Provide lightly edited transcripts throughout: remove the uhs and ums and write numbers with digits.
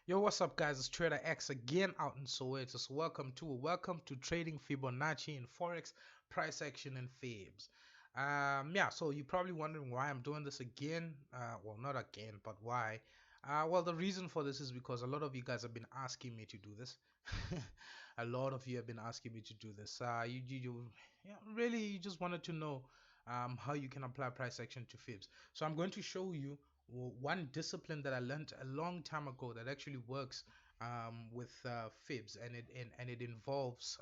Yo, what's up, guys? It's Trader X again out in Soweto. So welcome to trading Fibonacci in Forex, price action, and FIBS. Yeah. So you're probably wondering why I'm doing this again. Well, not again, but why? Well, the reason for this is because a lot of you guys have been asking me to do this. A lot of you have been asking me to do this. Yeah, really, you just wanted to know how you can apply price action to FIBS. So I'm going to show you one discipline that I learned a long time ago that actually works with FIBS, and it involves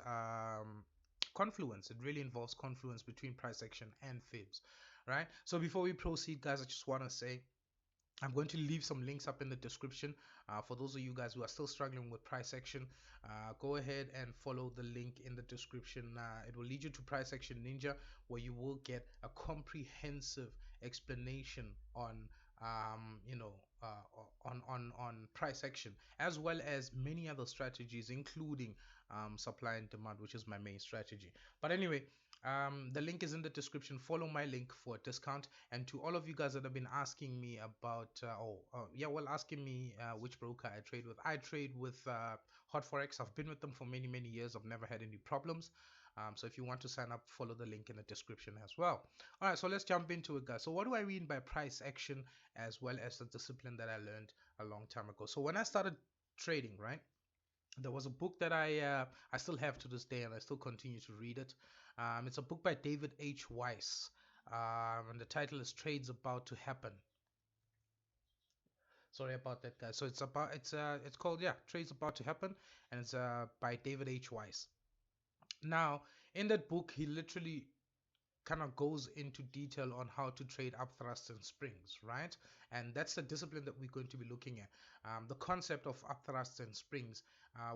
confluence. It really involves confluence between price action and FIBS, right? So before we proceed, guys, I just want to say I'm going to leave some links up in the description for those of you guys who are still struggling with price action. Go ahead and follow the link in the description. It will lead you to Price Action Ninja, where you will get a comprehensive explanation on on price action, as well as many other strategies, including supply and demand, which is my main strategy. But anyway, the link is in the description. Follow my link for a discount. And to all of you guys that have been asking me about asking me which broker I trade with, I trade with Hot Forex. I've been with them for many years. I've never had any problems. So if you want to sign up, follow the link in the description as well. All right, so let's jump into it, guys. So what do I mean by price action, as well as the discipline that I learned a long time ago? So when I started trading, right, there was a book that I still have to this day, and I still continue to read it. It's a book by David H. Weiss, and the title is Trades About to Happen. Sorry about that, guys. So it's called, yeah, Trades About to Happen, and it's by David H. Weiss. Now, in that book, he literally kind of goes into detail on how to trade up thrusts and springs, right? And that's the discipline that we're going to be looking at. The concept of up thrusts and springs,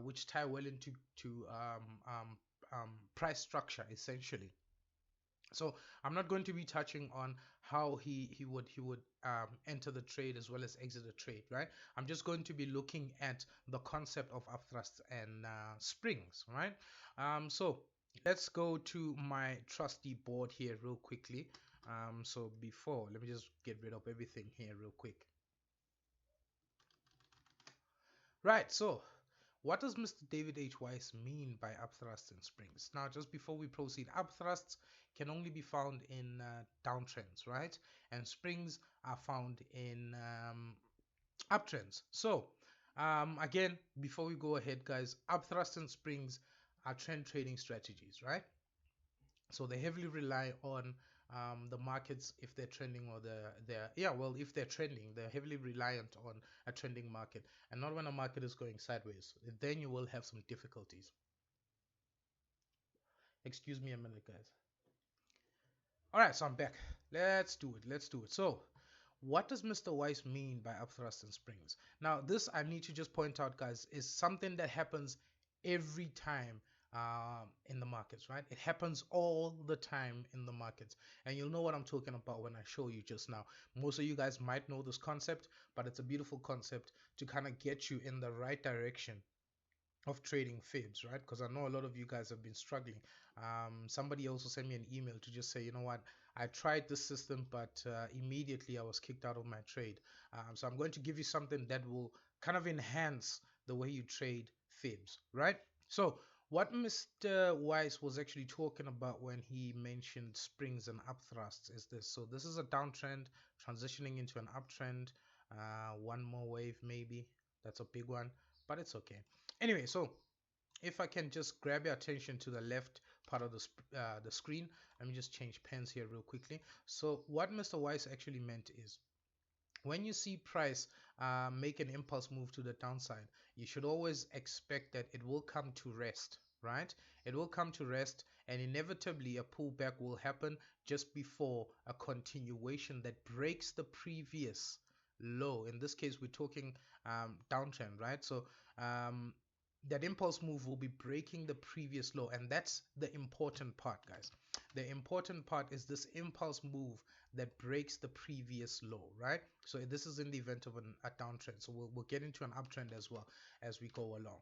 which tie well into price structure, essentially. So I'm not going to be touching on how he would enter the trade as well as exit the trade, right? I'm just going to be looking at the concept of up thrusts and springs, right? So let's go to my trusty board here real quickly. So before, let me just get rid of everything here real quick. Right, so what does Mr. David H. Weiss mean by upthrusts and springs? Now, just before we proceed, upthrusts can only be found in downtrends, right? And springs are found in uptrends. So, again, before we go ahead, guys, upthrusts and springs are trend trading strategies, right? So they heavily rely on the markets if they're trending, or if they're trending, they're heavily reliant on a trending market, and not when a market is going sideways. Then you will have some difficulties. Excuse me a minute, guys. All right, so I'm back. Let's do it. So what does Mr. Weiss mean by upthrust and springs? Now, this, I need to just point out, guys, is something that happens every time in the markets, right? It happens all the time in the markets, and you'll know what I'm talking about when I show you just now. Most of you guys might know this concept, but it's a beautiful concept to kind of get you in the right direction of trading FIBS, right? Because I know a lot of you guys have been struggling. Somebody also sent me an email to just say, you know what, I tried this system, but immediately I was kicked out of my trade. So I'm going to give you something that will kind of enhance the way you trade FIBS, right? So what Mr. Weiss was actually talking about when he mentioned springs and upthrusts is this. So this is a downtrend transitioning into an uptrend. One more wave maybe. That's a big one, but it's okay. Anyway, so if I can just grab your attention to the left part of the screen, let me just change pens here real quickly. So what Mr. Weiss actually meant is, when you see price make an impulse move to the downside, you should always expect that it will come to rest, right? It will come to rest, and inevitably a pullback will happen just before a continuation that breaks the previous low. In this case, we're talking downtrend, right? So that impulse move will be breaking the previous low, and that's the important part, guys. The important part is this impulse move that breaks the previous low, right? So this is in the event of a downtrend. So we'll get into an uptrend as well as we go along,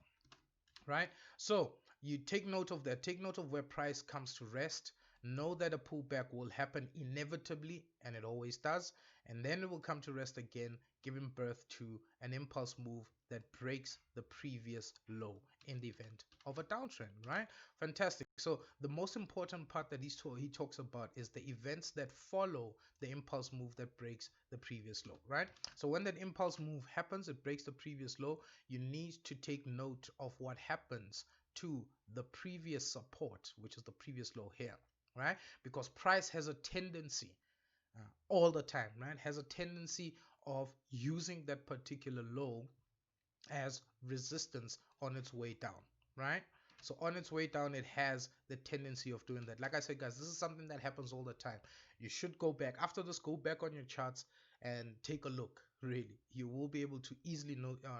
right? So you take note of that. Take note of where price comes to rest. know that a pullback will happen inevitably, and it always does, and then it will come to rest again, giving birth to an impulse move that breaks the previous low in the event of a downtrend, right? Fantastic. So the most important part that he talks about is the events that follow the impulse move that breaks the previous low, right? So when that impulse move happens, it breaks the previous low, you need to take note of what happens to the previous support, which is the previous low here, right? Because price has a tendency all the time, right? Has a tendency of using that particular low as resistance on its way down, right? So on its way down, it has the tendency of doing that. Like I said, guys, this is something that happens all the time. You should go back after this, go back on your charts and take a look. Really, you will be able to easily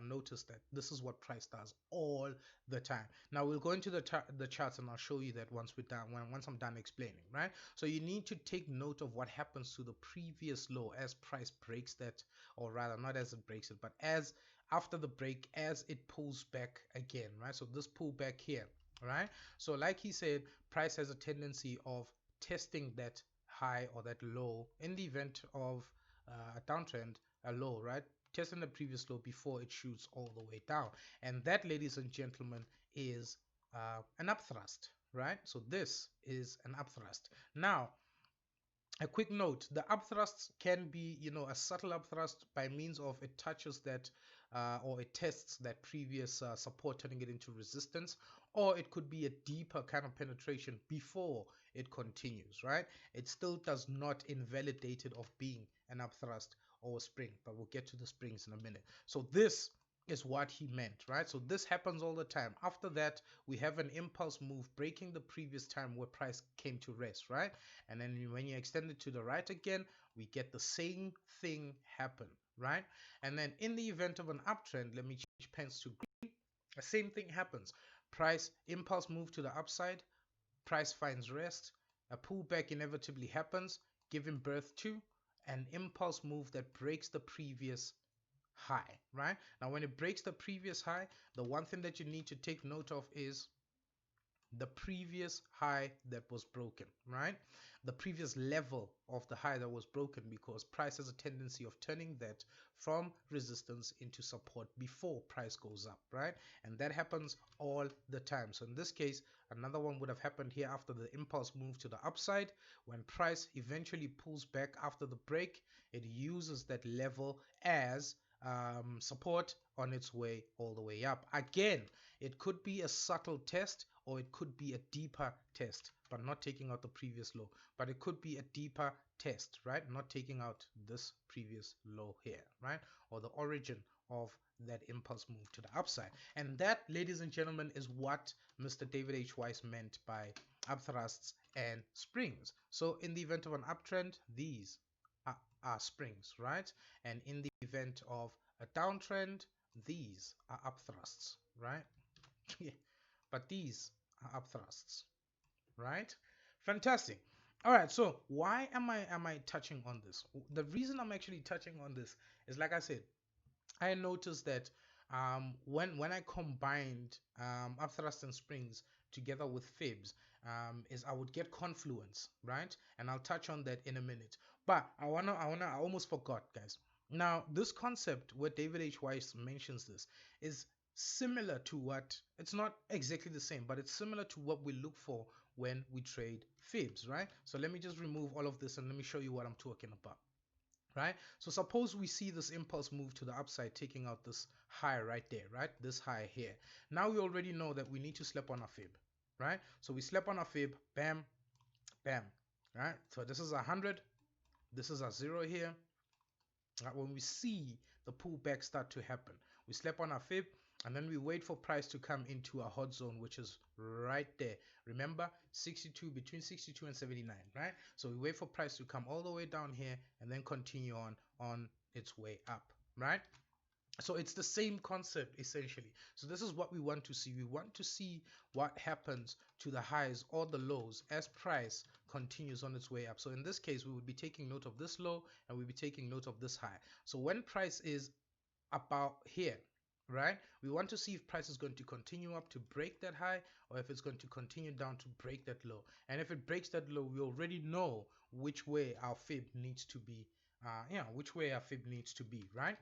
notice that this is what price does all the time. Now we'll go into the charts, and I'll show you that once we're done, once I'm done explaining, right? So you need to take note of what happens to the previous low as price breaks that, or rather not as it breaks it, but as after the break, as it pulls back again, right? So this pullback here, right? So like he said, price has a tendency of testing that high or that low in the event of a downtrend, a low, right? Testing the previous low before it shoots all the way down. And that, ladies and gentlemen, is an upthrust, right? So this is an upthrust. Now, a quick note, the upthrust can be, a subtle upthrust by means of it touches that or it tests that previous support, turning it into resistance, or it could be a deeper kind of penetration before it continues, right? It still does not invalidate it of being an upthrust or a spring, but we'll get to the springs in a minute. So this is what he meant, right? So this happens all the time. After that, we have an impulse move breaking the previous time where price came to rest, right? And then when you extend it to the right again, we get the same thing happen, right? And then in the event of an uptrend, let me change pens to green, the same thing happens. Price impulse move to the upside, price finds rest, a pullback inevitably happens, giving birth to an impulse move that breaks the previous high, right? Now when it breaks the previous high, the one thing that you need to take note of is the previous high that was broken, right? The previous level of the high that was broken, because price has a tendency of turning that from resistance into support before price goes up, right? And that happens all the time. So in this case, another one would have happened here after the impulse move to the upside. When price eventually pulls back after the break, it uses that level as support on its way all the way up. Again, it could be a subtle test, or it could be a deeper test, but not taking out the previous low. But it could be a deeper test, right? Not taking out this previous low here, right? Or the origin of that impulse move to the upside. And that, ladies and gentlemen, is what Mr. David H. Weiss meant by upthrusts and springs. So in the event of an uptrend, these are springs, right? And in the event of a downtrend, these are upthrusts, right? But these are upthrusts, right? Fantastic. All right, so why am I touching on this? The reason I'm actually touching on this is, like I said, I noticed that when I combined upthrust and springs together with fibs, is I would get confluence, right? And I'll touch on that in a minute. But I almost forgot, guys. Now, this concept where David H. Weiss mentions this is similar to what, it's not exactly the same, but it's similar to what we look for when we trade fibs, right? So let me just remove all of this and let me show you what I'm talking about. Right? So suppose we see this impulse move to the upside, taking out this high right there, right? This high here. Now we already know that we need to slap on a fib, right? So we slap on a fib, bam, bam, right? So this is 100, this is a 0 here. Right? When we see the pullback start to happen, we slap on a fib, and then we wait for price to come into a hot zone, which is right there. Remember, 62, between 62 and 79, right? So we wait for price to come all the way down here and then continue on its way up, right? So it's the same concept essentially. So this is what we want to see. We want to see what happens to the highs or the lows as price continues on its way up. So in this case, we would be taking note of this low and we'll be taking note of this high. So when price is about here, right? We want to see if price is going to continue up to break that high, or if it's going to continue down to break that low. And if it breaks that low, we already know which way our fib needs to be, which way our fib needs to be, right?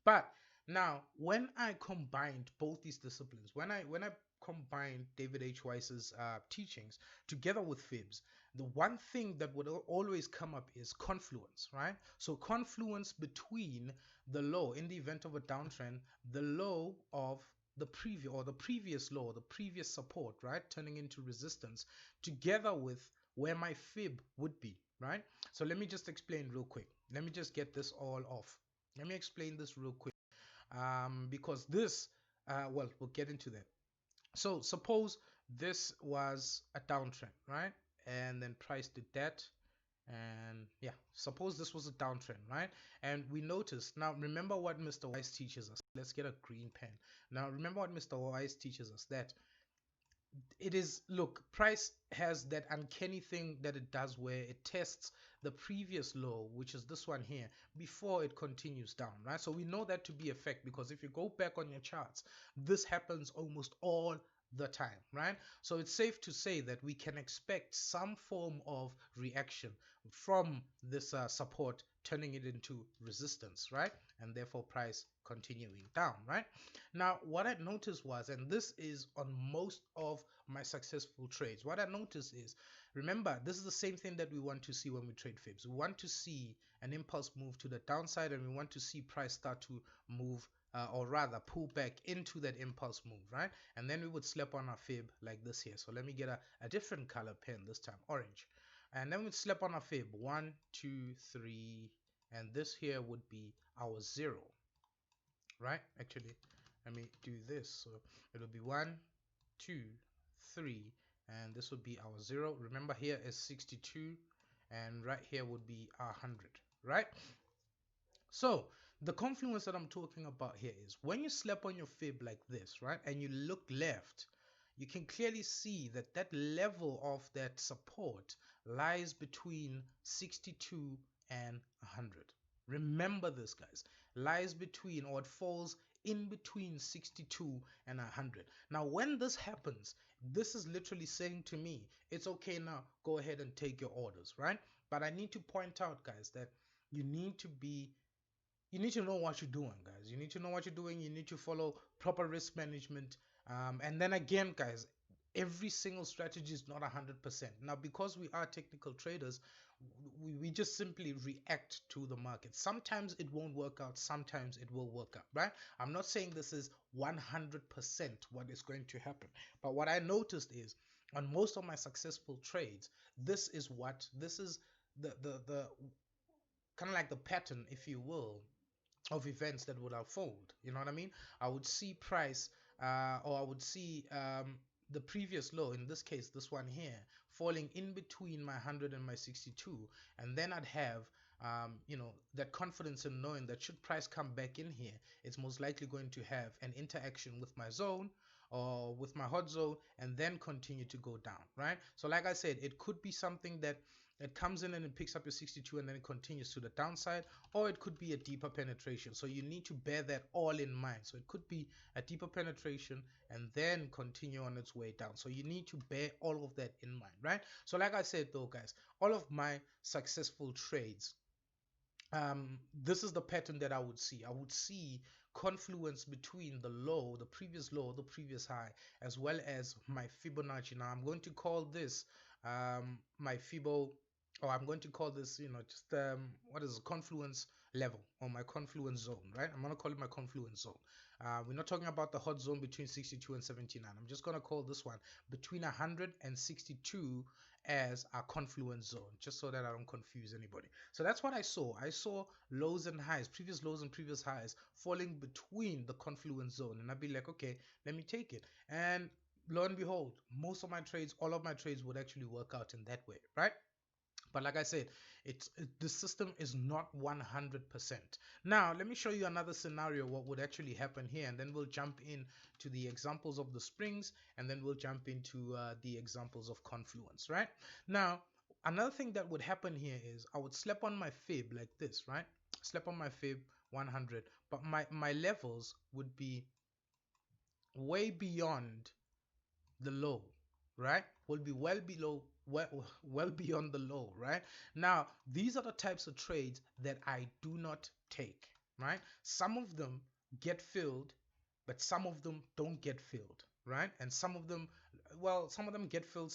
But now, when I combined both these disciplines, when I combined David H. Weiss's teachings together with FIBS, the one thing that would always come up is confluence, right? So confluence between the low in the event of a downtrend, the low of the previous low, the previous support, right, turning into resistance, together with where my fib would be, right? So let me just explain real quick. Let me just get this all off. Let me explain this real quick, because this, well, we'll get into that. So suppose this was a downtrend, right? And then price did that. And yeah, suppose this was a downtrend, right? And we notice, now remember what Mr. Weiss teaches us. Let's get a green pen. Now remember what Mr. Weiss teaches us, that it is, look, price has that uncanny thing that it does where it tests the previous low, which is this one here, before it continues down, right? So we know that to be a fact, because if you go back on your charts, this happens almost all the time, right? So it's safe to say that we can expect some form of reaction from this support turning it into resistance, right? And therefore price continuing down, right? Now what I noticed was, and this is on most of my successful trades, what I noticed is, remember, this is the same thing that we want to see when we trade fibs. We want to see an impulse move to the downside, and we want to see price start to move, or rather pull back into that impulse move, right? And then we would slap on our fib like this here. So let me get a different color pen, this time orange. And then we'd slap on our fib, 1, 2, 3, and this here would be our 0, right? Actually, let me do this. So it'll be 1, 2, 3, and this would be our 0. Remember, here is 62, and right here would be 100, right? So the confluence that I'm talking about here is when you slap on your fib like this, right, and you look left, you can clearly see that that level of that support lies between 62 and 100. Remember this, guys, lies between, or it falls in between 62 and 100. Now when this happens, this is literally saying to me, it's okay now, go ahead and take your orders, right? But I need to point out, guys, that you need to be, you need to know what you're doing, guys. You need to know what you're doing. You need to follow proper risk management. And then again, guys, every single strategy is not 100%. Now, because we are technical traders, we just simply react to the market. Sometimes it won't work out. Sometimes it will work out, right? I'm not saying this is 100% what is going to happen. But what I noticed is, on most of my successful trades, this is the kind of like the pattern, if you will, of events that would unfold. You know what I mean? I would see price, or I would see the previous low, in this case this one here, falling in between my 100 and my 62, and then I'd have that confidence in knowing that should price come back in here, it's most likely going to have an interaction with my zone or with my hot zone, and then continue to go down, right? So like I said, it could be something that it comes in and it picks up your 62 and then it continues to the downside, or it could be a deeper penetration. So you need to bear that all in mind. So it could be a deeper penetration and then continue on its way down. So you need to bear all of that in mind, right? So like I said though, guys, all of my successful trades, this is the pattern that I would see. I would see confluence between the low, the previous low, the previous high, as well as my Fibonacci. Now I'm going to call this my Fibo, or I'm going to call this, just what is it, confluence level, or my confluence zone, right? I'm going to call it my confluence zone. We're not talking about the hot zone between 62 and 79. I'm just going to call this one between 100 and 62 as our confluence zone, just so that I don't confuse anybody. So that's what I saw. I saw lows and highs, previous lows and previous highs, falling between the confluence zone, and I'd be like, okay, let me take it. And lo and behold, most of my trades, all of my trades would actually work out in that way, right? But like I said, the system is not 100%. Now, let me show you another scenario, what would actually happen here, and then we'll jump in to the examples of the springs, and then we'll jump into the examples of confluence, right? Now, another thing that would happen here is I would slap on my fib like this, right? Slap on my fib 100, but my levels would be way beyond the low, right? Will be well below, well beyond the low, right? Now, these are the types of trades that I do not take, right? Some of them get filled, but some of them don't get filled, right? And some of them, well, some of them get filled,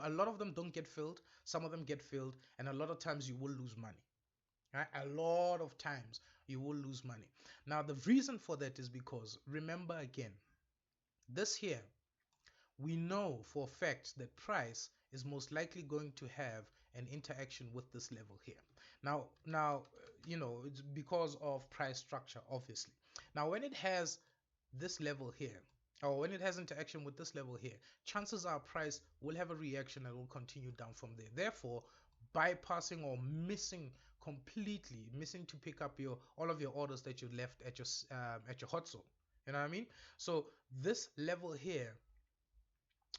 a lot of them don't get filled, some of them get filled, and a lot of times you will lose money, right? A lot of times you will lose money. Now, the reason for that is because, remember again, this here, we know for a fact that price is most likely going to have an interaction with this level here. Now, it's because of price structure, obviously. Now, when it has this level here, or when it has interaction with this level here, chances are price will have a reaction and will continue down from there. Therefore, bypassing or missing to pick up all of your orders that you left at your hot zone. You know what I mean? So this level here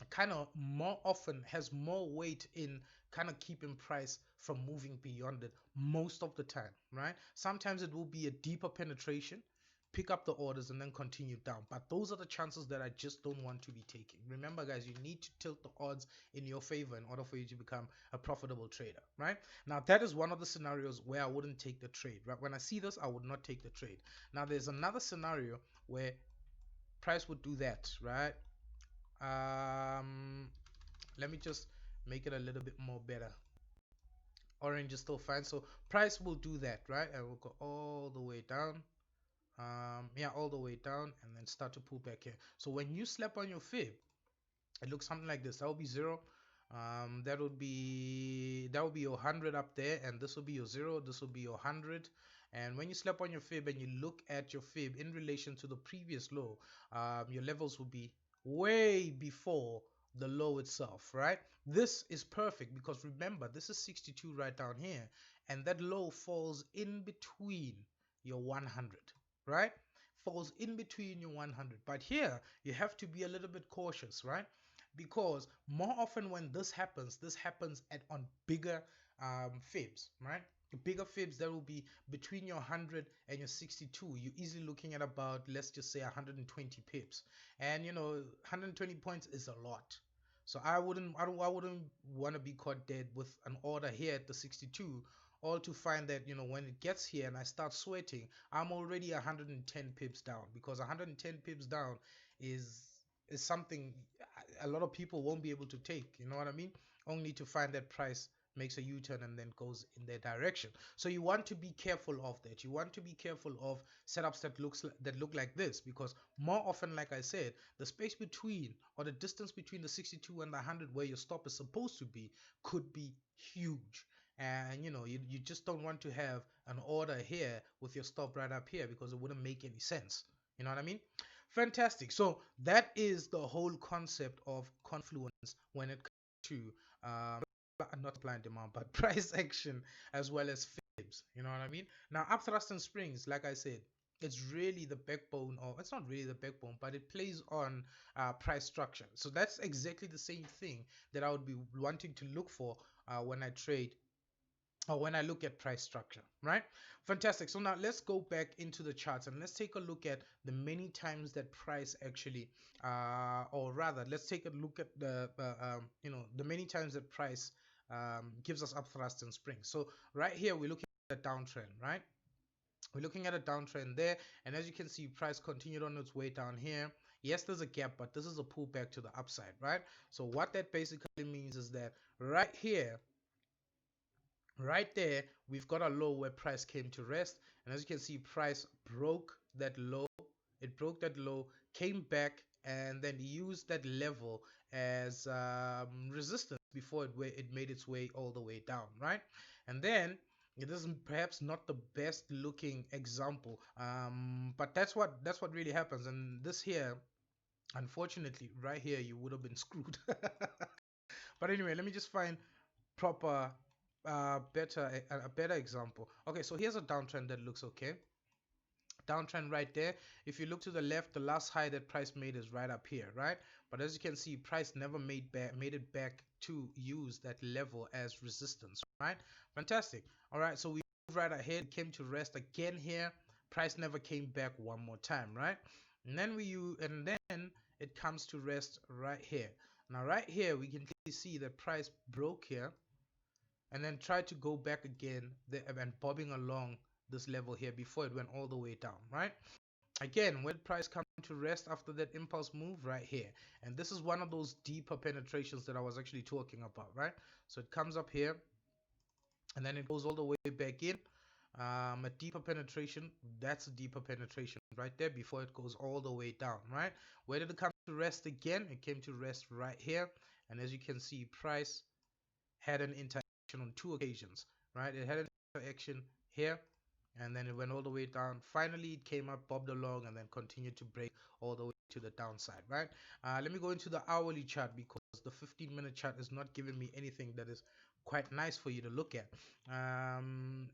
kind of more often has more weight in kind of keeping price from moving beyond it most of the time, right? Sometimes it will be a deeper penetration, pick up the orders and then continue down, but those are the chances that I just don't want to be taking. Remember guys, you need to tilt the odds in your favor in order for you to become a profitable trader, right? Now that is one of the scenarios where I wouldn't take the trade, right? When I see this, I would not take the trade. Now there's another scenario where price would do that, right? Let me just make it a little bit more better. Orange is still fine, so price will do that, right? And we'll go all the way down, yeah, all the way down, and then start to pull back here. So when you slap on your fib, it looks something like this. That will be 0. That would be your 100 up there, and this will be your 0. This will be your 100. And when you slap on your fib and you look at your fib in relation to the previous low, your levels will be way before the low itself, right? This is perfect because remember, this is 62 right down here, and that low falls in between your 100, right? Falls in between your 100. But here you have to be a little bit cautious, right? Because more often when this happens at on bigger fibs, right? Bigger fibs that will be between your 100 and your 62. You're easily looking at about, let's just say, 120 pips, and 120 points is a lot. So I wouldn't want to be caught dead with an order here at the 62, all to find that when it gets here and I start sweating, I'm already 110 pips down, because 110 pips down is something a lot of people won't be able to take, you know what I mean? Only to find that price makes a U-turn and then goes in their direction. So you want to be careful of that. You want to be careful of setups that look like this, because more often, like I said, the space between, or the distance between the 62 and the 100 where your stop is supposed to be, could be huge. And you just don't want to have an order here with your stop right up here, because it wouldn't make any sense. You know what I mean? Fantastic. So that is the whole concept of confluence when it comes to not supply and demand, but price action as well as fibs. You know what I mean? Now, upthrust and springs, like I said, it's really the backbone, or it's not really the backbone, but it plays on price structure. So that's exactly the same thing that I would be wanting to look for when I trade, or when I look at price structure, right? Fantastic. So now let's go back into the charts and let's take a look at the many times that price actually, or rather, let's take a look at the many times that price gives us upthrust and springs. So right here, we're looking at a downtrend, right? We're looking at a downtrend there, and as you can see, price continued on its way down here. Yes, there's a gap, but this is a pullback to the upside, right? So what that basically means is that right here, right there, we've got a low where price came to rest, and as you can see, price broke that low. It broke that low, came back, and then used that level as resistance before it made its way all the way down, right? And then it is perhaps not the best looking example, but that's what really happens. And this here, unfortunately, right here, you would have been screwed. But anyway, let me just find proper a better example. Okay, so here's a downtrend that looks okay. Downtrend right there. If you look to the left, the last high that price made is right up here, right? But as you can see, price never made it back to use that level as resistance, right? Fantastic. All right, so we move right ahead, came to rest again here. Price never came back one more time, right? And then it comes to rest right here. Now right here we can clearly see that price broke here and then tried to go back again and bobbing along this level here before it went all the way down, right? Again, when price come to rest after that impulse move right here, and this is one of those deeper penetrations that I was actually talking about, right? So it comes up here and then it goes all the way back in. A deeper penetration, that's a deeper penetration right there before it goes all the way down, right? Where did it come to rest again? It came to rest right here, and as you can see, price had an interaction on two occasions, right? It had an interaction here, and then it went all the way down. Finally, it came up, bobbed along, and then continued to break all the way to the downside, right? Let me go into the hourly chart because the 15-minute chart is not giving me anything that is quite nice for you to look at.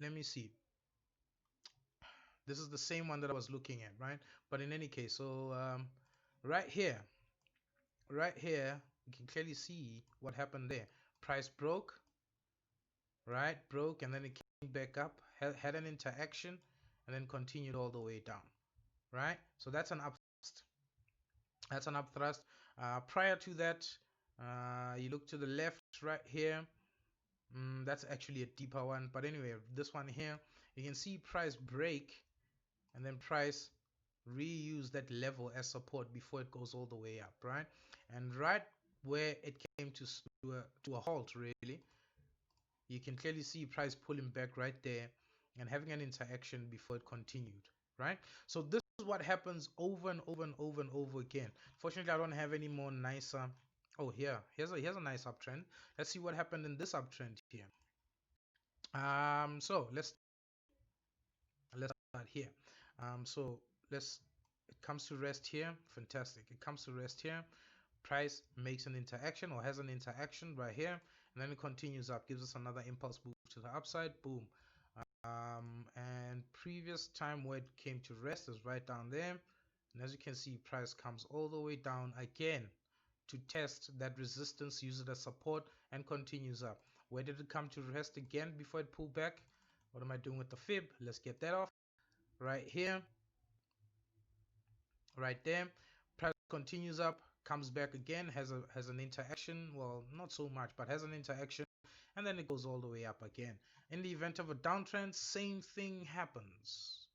Let me see. This is the same one that I was looking at, right? But in any case, so right here, you can clearly see what happened there. Price broke, right? Broke, and then it came back up, had an interaction, and then continued all the way down, right? So that's an upthrust. That's an upthrust. Prior to that, you look to the left right here. That's actually a deeper one. But anyway, this one here, you can see price break, and then price reuse that level as support before it goes all the way up, right? And right where it came to a halt, really, you can clearly see price pulling back right there and having an interaction before it continued, right? So this is what happens over and over and over and over again. Fortunately, I don't have any more nicer. Oh, here's a nice uptrend. Let's see what happened in this uptrend here. So let's start here. So it comes to rest here. Fantastic. It comes to rest here. Price makes an interaction or has an interaction right here, and then it continues up, gives us another impulse move to the upside. Boom. And previous time where it came to rest is right down there, and as you can see, price comes all the way down again to test that resistance, use it as support, and continues up. Where did it come to rest again before it pulled back? What am I doing with the fib? Let's get that off. Right here, right there. Price continues up, comes back again, has an interaction. Well, not so much, but has an interaction, and then it goes all the way up again. In the event of a downtrend, same thing happens.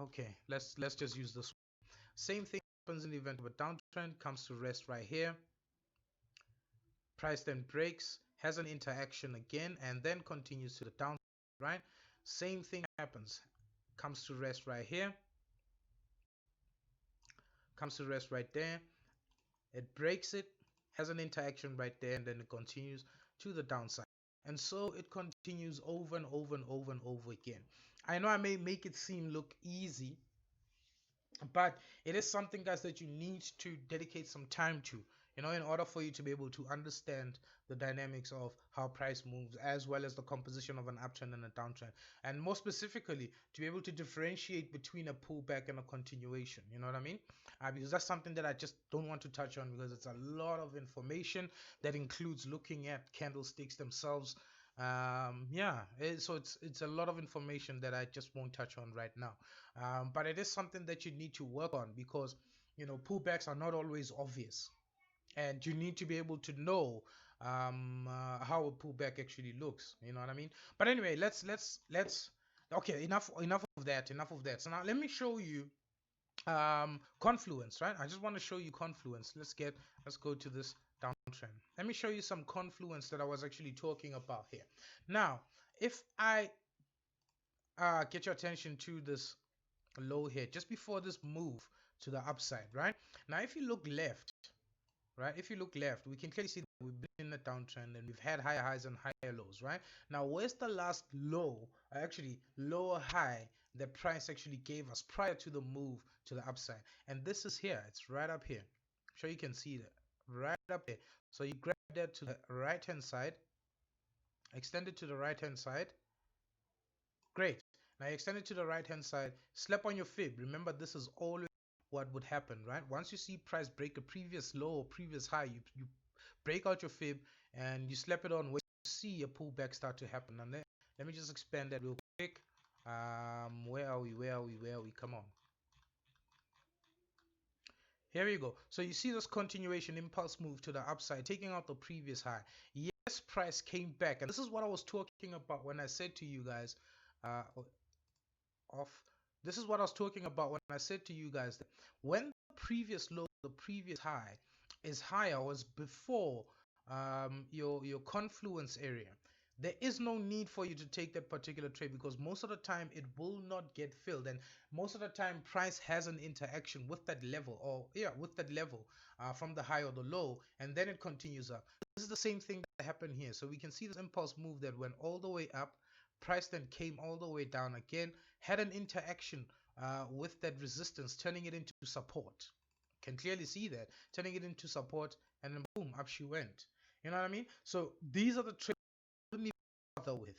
Okay, let's just use this one. Same thing happens in the event of a downtrend, comes to rest right here. Price then breaks, has an interaction again, and then continues to the downside, right? Same thing happens, comes to rest right here, comes to rest right there. It breaks it, has an interaction right there, and then it continues to the downside. And so it continues over and over and over and over again. I know I may make it look easy, but it is something, guys, that you need to dedicate some time to, in order for you to be able to understand the dynamics of how price moves, as well as the composition of an uptrend and a downtrend, and more specifically to be able to differentiate between a pullback and a continuation. You know what I mean? Because that's something that I just don't want to touch on, because it's a lot of information that includes looking at candlesticks themselves. So it's a lot of information that I just won't touch on right now, but it is something that you need to work on, because pullbacks are not always obvious, and you need to be able to know how a pullback actually looks. You know what I mean? But anyway, let's okay, enough of that. So now let me show you confluence, right? I just want to show you confluence. Let's go to this downtrend. Let me show you some confluence that I was actually talking about here. Now, if I get your attention to this low here just before this move to the upside, right? Now, if you look left, right? If you look left, we can clearly see that we've been in a downtrend and we've had higher highs and higher lows, right? Now, where's the last low, actually lower high, that price actually gave us prior to the move to the upside? And this is here. It's right up here. I'm sure you can see that right up here. So you grab that to the right hand side, extend it to the right hand side. Great. Now you extend it to the right hand side, slap on your fib. Remember, this is always what would happen, right? Once you see price break a previous low or previous high, you break out your fib and you slap it on where you see a pullback start to happen. And then let me just expand that real quick. Where are we? Where are we? Where are we? Come on. Here we go. So you see this continuation impulse move to the upside, taking out the previous high. Yes, price came back, and this is what I was talking about when I said to you guys, uh, off. This is what I was talking about when I said to you guys that when the previous low, the previous high is higher or is before your confluence area, there is no need for you to take that particular trade because most of the time it will not get filled, and most of the time price has an interaction with that level, or yeah, with that level from the high or the low, and then it continues up. This is the same thing that happened here. So we can see this impulse move that went all the way up, price then came all the way down again, had an interaction with that resistance, turning it into support. Can clearly see that, turning it into support, and then boom, up she went. You know what I mean? So these are the trades I wouldn't even bother with.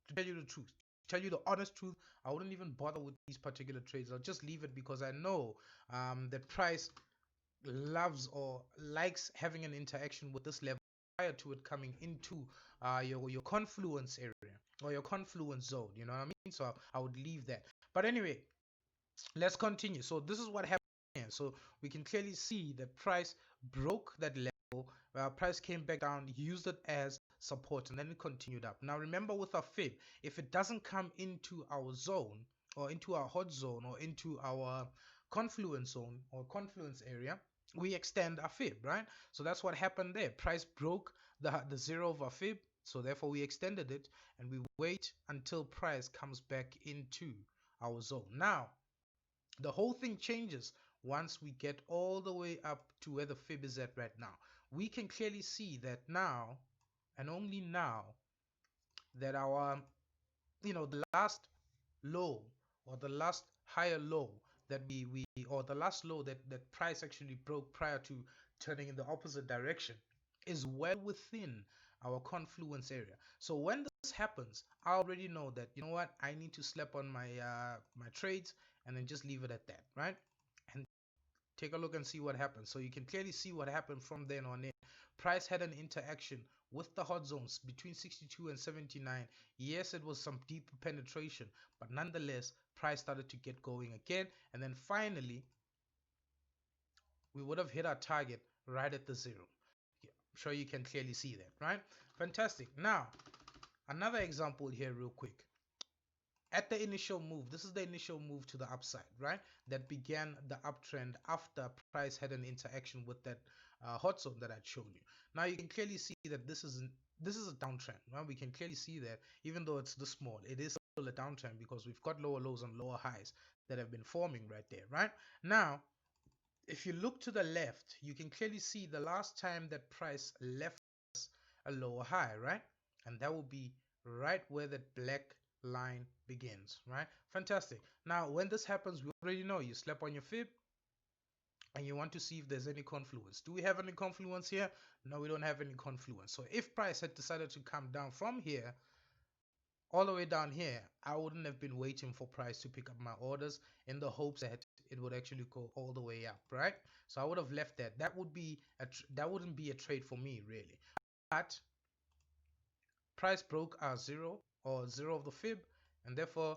To tell you the truth, to tell you the honest truth, I wouldn't even bother with these particular trades. I'll just leave it because I know that price loves or likes having an interaction with this level prior to it coming into your confluence area or your confluence zone. You know what I mean? So I would leave that. But anyway, let's continue. So this is what happened here. So we can clearly see that price broke that level. Price came back down, used it as support, and then it continued up. Now remember, with our fib, if it doesn't come into our zone or into our hot zone or into our confluence zone or confluence area, we extend our fib, right? So that's what happened there. Price broke the zero of our fib, so therefore we extended it, and we wait until price comes back into our zone. Now the whole thing changes once we get all the way up to where the fib is at right now. We can clearly see that now, and only now, that our, the last low or the last higher low that we or the last low that price actually broke prior to turning in the opposite direction is well within our confluence area. So when this happens, I already know that, you know what, I need to slap on my trades and then just leave it at that, right? And take a look and see what happens. So you can clearly see what happened from then on in. Price had an interaction with the hot zones between 62 and 79. Yes, it was some deep penetration, but nonetheless, price started to get going again. And then finally, we would have hit our target right at the zero. Yeah, I'm sure you can clearly see that, right? Fantastic. Now, another example here real quick. At the initial move, this is the initial move to the upside, right? That began the uptrend after price had an interaction with that hot zone that I'd shown you. Now you can clearly see that this is a downtrend, right? We can clearly see that even though it's this small, it is still a downtrend because we've got lower lows and lower highs that have been forming right there, right? Now, if you look to the left, you can clearly see the last time that price left us a lower high, right? And that will be right where that black line begins, right? Fantastic. Now, when this happens, we already know you slap on your fib and you want to see if there's any confluence. Do we have any confluence here? No, we don't have any confluence. So if price had decided to come down from here all the way down here, I wouldn't have been waiting for price to pick up my orders in the hopes that it would actually go all the way up, right? So I would have left that. That wouldn't be a trade for me, really. But price broke our zero or zero of the fib, and therefore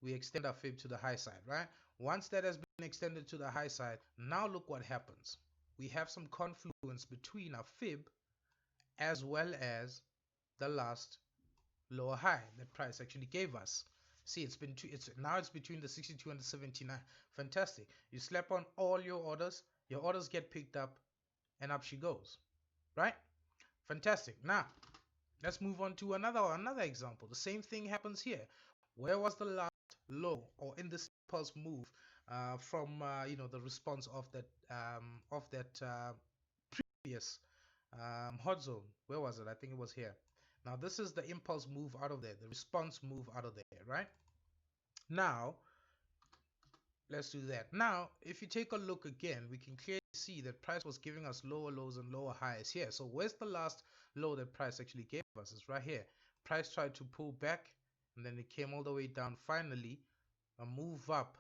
we extend our fib to the high side, right? Once that has been extended to the high side, now look what happens. We have some confluence between our fib as well as the last lower high that price actually gave us. See, it's between the 62 and the 79. Fantastic. You slap on all your orders get picked up, and up she goes, right? Fantastic. Now let's move on to another example. The same thing happens here. Where was the last low or in this impulse move from the response of that previous hot zone? Where was it? I think it was here. Now this is the impulse move out of there, the response move out of there, right? Now let's do that. Now if you take a look again, we can clearly see that price was giving us lower lows and lower highs here. So where's the last low that price actually gave us? It's right here. Price tried to pull back and then it came all the way down. Finally, a move up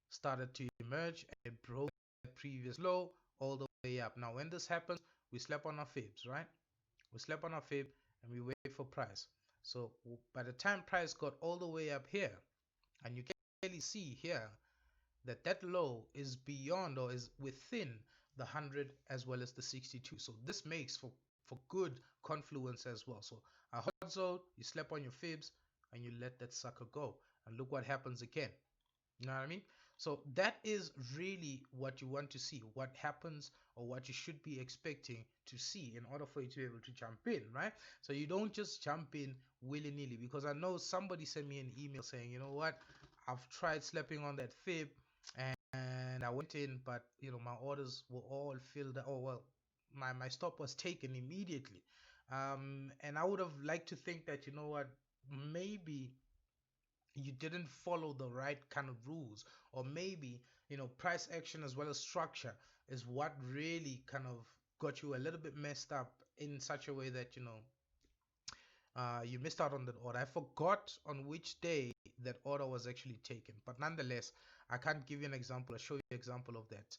started to emerge and it broke the previous low all the way up. Now when this happens, we slap on our fibs, right? We slap on our fib and we wait for price. So by the time price got all the way up here, and you can clearly see here that that low is beyond or is within the 100 as well as the 62. So this makes for good confluence as well. So a hot zone, you slap on your fibs and you let that sucker go, and look what happens again. You know what I mean? So that is really what you want to see, what happens or what you should be expecting to see in order for you to be able to jump in, right? So you don't just jump in willy-nilly, because I know somebody sent me an email saying, you know what, I've tried slapping on that fib and I went in, but you know, my orders were all filled. Oh well, my stop was taken immediately. And I would have liked to think that, you know what, maybe you didn't follow the right kind of rules, or maybe, you know, price action as well as structure is what really kind of got you a little bit messed up in such a way that, you know, you missed out on that order. I forgot on which day that order was actually taken, but nonetheless, I can't give you an example. I'll show you an example of that.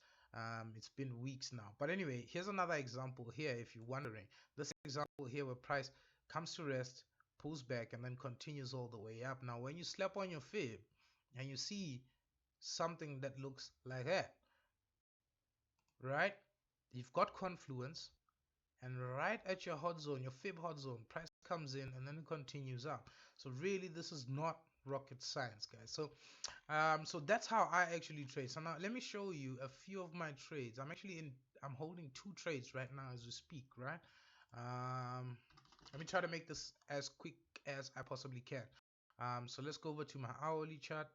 It's been weeks now, but anyway, here's another example here if you're wondering. This example here where price comes to rest, pulls back, and then continues all the way up. Now when you slap on your fib and you see something that looks like that, right, you've got confluence, and right at your hot zone, your fib hot zone, price comes in and then it continues up. So really, this is not rocket science, guys. So that's how I actually trade. So now let me show you a few of my trades. I'm holding 2 trades right now as we speak, right? Let me try to make this as quick as I possibly can. So let's go over to my hourly chart.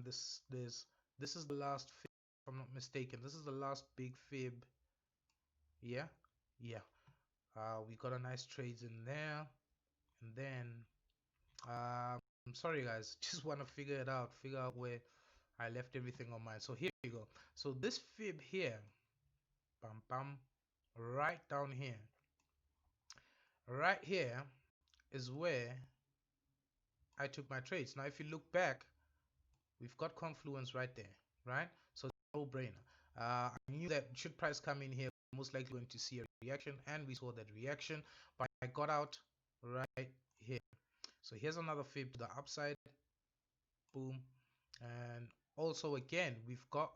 This is the last fib, if I'm not mistaken. This is the last big fib. Yeah, yeah. We got a nice trades in there, and then I'm sorry guys, just want to figure out where I left everything on mine. So here you go. So this fib here, bam bam, right down here, right here is where I took my trades. Now if you look back, we've got confluence right there, right? So it's a no-brainer. I knew that should price come in here, most likely going to see a reaction, and we saw that reaction, but I got out right here. So here's another fib to the upside, boom. And also again, we've got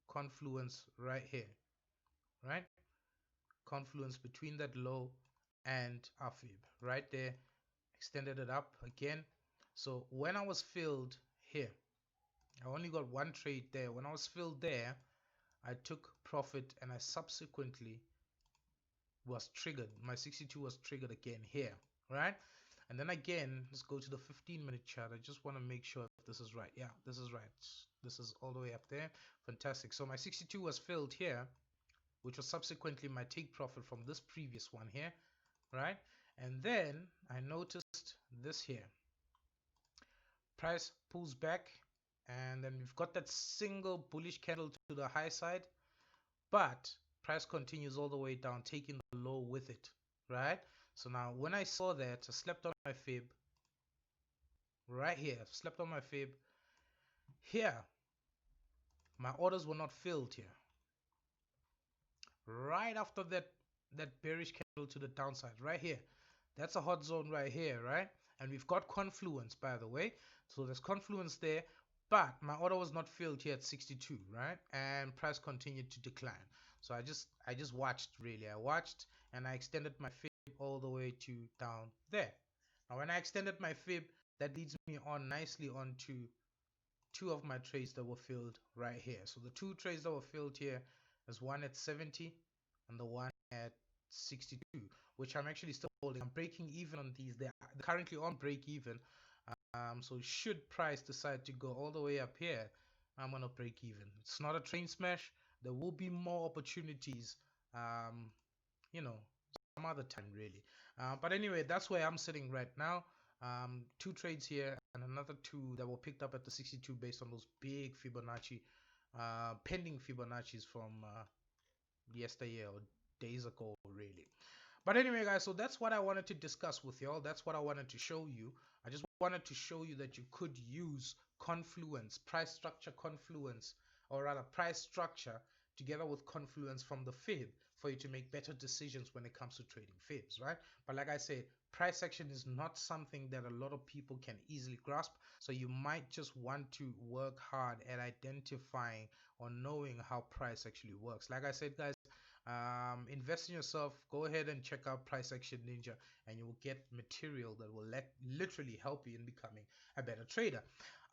confluence right here, right? Confluence between that low and our fib right there, extended it up again. So when I was filled here, I only got one trade there. When I was filled there, I took profit, and I subsequently was triggered. My 62 was triggered again here, right? And then again, let's go to the 15-minute chart. I just want to make sure if this is right. Yeah, this is right. This is all the way up there. Fantastic. So my 62 was filled here, which was subsequently my take profit from this previous one here, right? And then I noticed this here. Price pulls back, and then we've got that single bullish candle to the high side, but price continues all the way down, taking the low with it, right? So now when I saw that, I slept on my fib right here, slept on my fib here. My orders were not filled here. Right after that bearish candle to the downside right here, that's a hot zone right here, right? And we've got confluence, by the way. So there's confluence there, but my order was not filled here at 62, right? And price continued to decline. So I just watched, really. I watched, and I extended my fib all the way to down there. Now when I extended my fib, that leads me on nicely onto 2 of my trades that were filled right here. So the 2 trades that were filled here is one at 70 and the one at 62, which I'm actually still holding. I'm breaking even on these. They're currently on break even. So should price decide to go all the way up here, I'm gonna break even. It's not a train smash. There will be more opportunities, you know, some other time, really. But anyway, that's where I'm sitting right now. 2 trades here and another 2 that were picked up at the 62 based on those big Fibonacci, pending Fibonacci's from yesterday or days ago, really. But anyway, guys, so that's what I wanted to discuss with y'all. That's what I wanted to show you. I just wanted to show you that you could use confluence, price structure confluence, or rather price structure together with confluence from the fib. for you to make better decisions when it comes to trading fibs, right? But like I said, price action is not something that a lot of people can easily grasp. So you might just want to work hard at identifying or knowing how price actually works. Like I said, guys, invest in yourself. Go ahead and check out Price Action Ninja, and you will get material that will literally help you in becoming a better trader.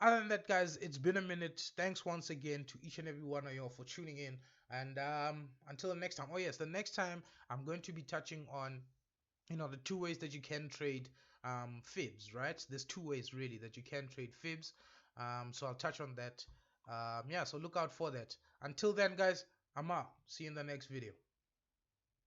Other than that, guys, it's been a minute. Thanks once again to each and every one of you for tuning in, and until the next time. Oh yes, the next time I'm going to be touching on the two ways that you can trade fibs, right? There's two ways really that you can trade fibs. So I'll touch on that. Yeah, so look out for that. Until then, guys, I'm out. See you in the next video.